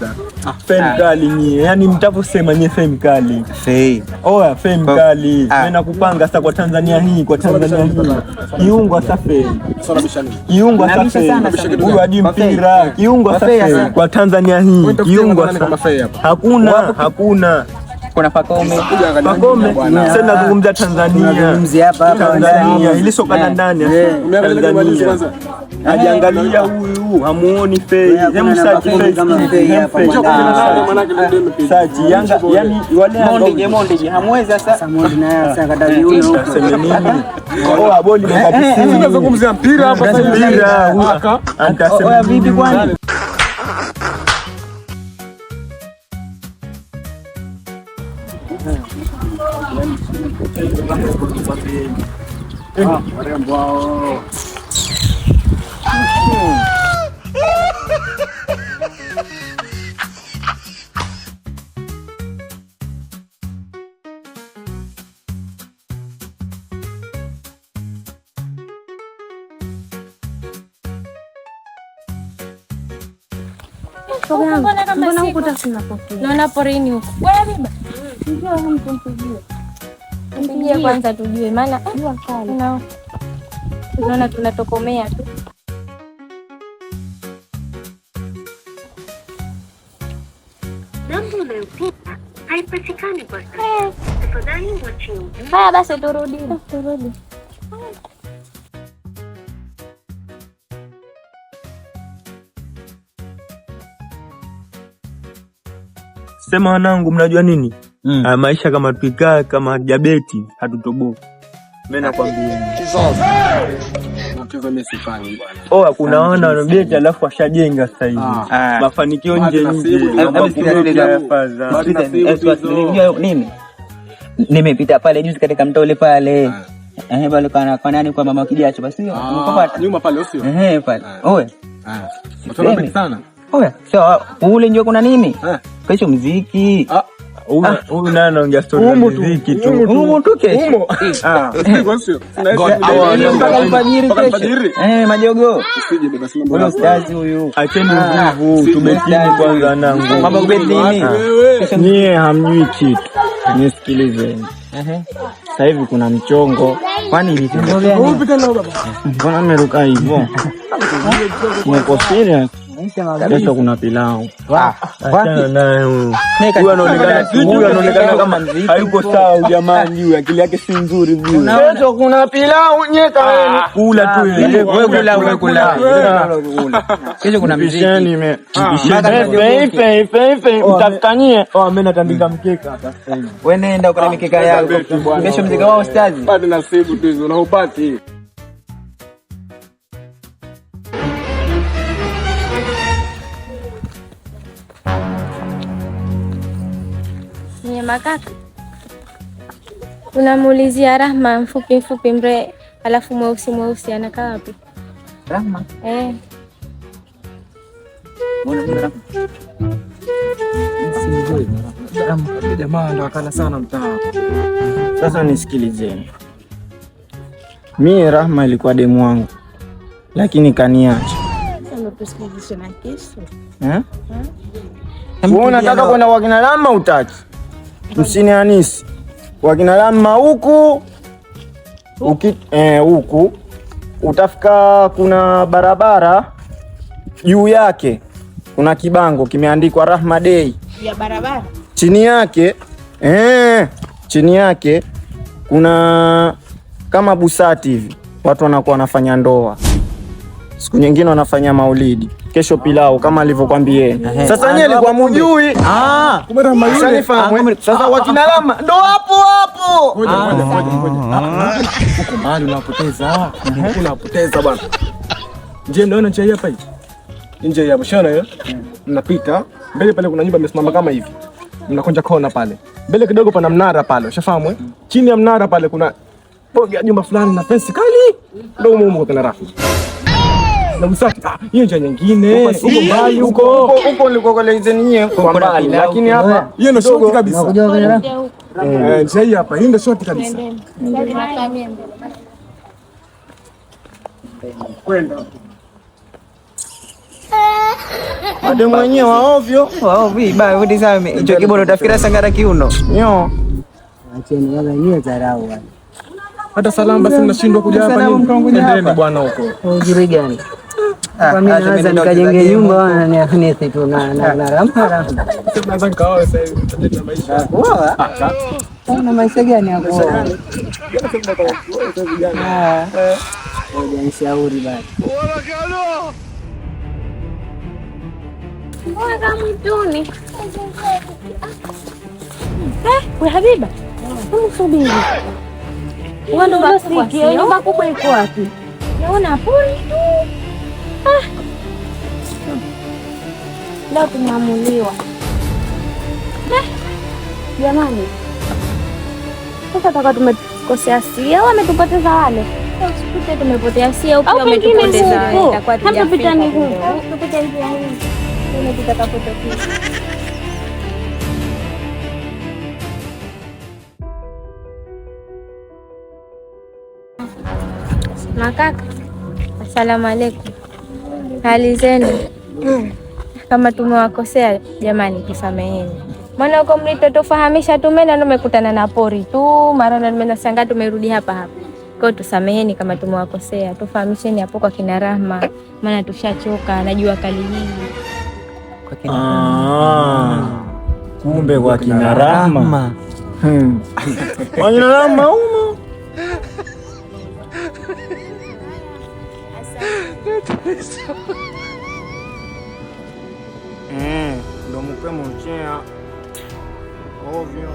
sasa. Fame kali ni, yani mtaposema nye fame kali. Oya fame kali. Mimi nakupanga sasa kwa Tanzania hii, Kiungo safi. Kiungo safi. Huyu hadi mpira. Kiungo safi kwa Tanzania hii. Kiungo safi. Hakuna. Kuna Pakome. Sasa nazungumzia Tanzania. Tanzania ili soka la ndani. Tanzania. Ajiangalia huyu, hamuoni Fei. Hebu search Fei. Yanga yani wale Monde hamwezi sasa. Monde naye sasa kadali huyo. Aboli mkatisi. Tunazungumzia mpira hapa sasa. Mpira. Oya vipi kwani? Mbona huko tunapokea? Naona porini huko. Bwana biba. Ndio mtumpigie. Mpigie kwanza tujue maana jua kali. Tunaona tunatokomea tu. Namba unayopita haipatikani kwa sasa. Tafadhali mwachie. Haya basi turudi. Sema wanangu, mnajua nini? Maisha kama tukikaa kama diabeti hatutoboki. Mimi nakwambia. Mchezo Messi fani bwana. Kuna wana beti alafu ashajenga sasa hivi. Mafanikio nje. Nini? Nimepita pale juzi katika mtaa ule pale. Bali kwa nani kwa mama Kijacho basi umepata. Nyuma pale usio? Pale. Oe. Mtoto sana. Oe, sio ule ndio kuna nini? Kesho muziki. Huyu nani anaongea story ya muziki tu. Humo tu kesho. Sio. Alfajiri. Majogo. Usije baba sema mbona ustazi huyu. Acheni nguvu, tumekini kwanza nangu. Mambo kubeti nini? Nyie hamjui kitu. Nisikilizeni. Sasa hivi kuna mchongo. Kwani ni mchongo gani? Mbona mmeruka hivyo? Mko serious? Kesho kuna pilau. Huyu anaonekana kama mziki. Hayupo sawa jamani, huyu akili yake si nzuri huyu. Kesho kuna pilau nyeka wewe. Kula tu wewe kula. Kesho kuna mziki. Mtakanie. Mimi natandika mkeka hapa sasa hivi. Wewe nenda ukale mikeka yako. Kesho mziki wao ustazi. Bado nasibu tu hizo unaupati. Makaka. Unamuulizia Rahma mfupi mre alafu mweusi anakaa wapi? Rahma? Jamaa ndo akala sana mtaa. Sasa nisikilizeni. Mimi Rahma ilikuwa demu wangu. Lakini kaniacha. Sasa tusikilizishe na kesho. Wewe unataka kwenda kwa kina Rahma utaki? Msinianisi. Wakina Rahma huku huku utafika, kuna barabara juu yake kuna kibango kimeandikwa Rahma Day ya barabara. Chini yake kuna kama busati hivi, watu wanakuwa wanafanya ndoa, siku nyingine wanafanya maulidi, kesho pilau kama alivyokuambia. Sasa nyie alikuwa mjui. Kumbe Rahma yule. Sasa wakina Rahma ndo hapo. Ngoja. Huko mahali unapoteza. Unapoteza bwana. Je, naona njia hapa hii. Nje ya mshana hiyo. Mnapita, mbele pale kuna nyumba imesimama kama hivi. Mnakonja kona pale. Mbele kidogo pana mnara pale, ushafahamu Chini ya mnara pale kuna boga ya nyumba fulani na fence kali. Ndio mumo kuna Rahma. Na msaki, hiyo njia nyingine. Huko mbali huko nilikuwa kwa lezeni nyie kwa mbali, lakini hapa hiyo ndio shoti kabisa. Nakuja kwenye Rahma. Njia hapa, hii ndio shoti kabisa. Kwenda. Ade mwenyewe wa ovyo. Waovi ba kuti same hicho kibono utafikira sangara kiuno. Nyo. Acheni wala nyie dharau wala. Hata salamu basi mnashindwa kuja hapa nini? Endeni bwana huko. Uzuri gani? Kwa mimi naweza nikajenge nyumba wana niafunise tu na rampa. Naweza nikaoa sasa hivi tutaleta maisha. Una maisha gani hapo? Ngoja nishauri basi. Mbona mwituni? We Habiba, subiri. Nyumba kubwa iko wapi? Naona pori tu. Leo tumeamuliwa. Jamani, sasa taka tumekosea Sia au ametupoteza wale? Usikute tumepotea Sia au pia ametupoteza. Hapa pita ni huko. Tupite njia hii. Ile tutakapotokea. Makaka, asalamu alaykum. Hali zenu? Kama tumewakosea jamani, tusameheni. Maana huko mlitotufahamisha tumeenda tumekutana na pori tu, mara na nimenashangaa tumerudi hapa hapa. Kwa hiyo tusameheni kama tumewakosea, tufahamisheni hapo kwa kina Rahma, maana tushachoka na jua kali hili. Kwa kina Kumbe kwa kina Rahma. Kwa kina Rahma humo. Ndo mpe mchea ovyo.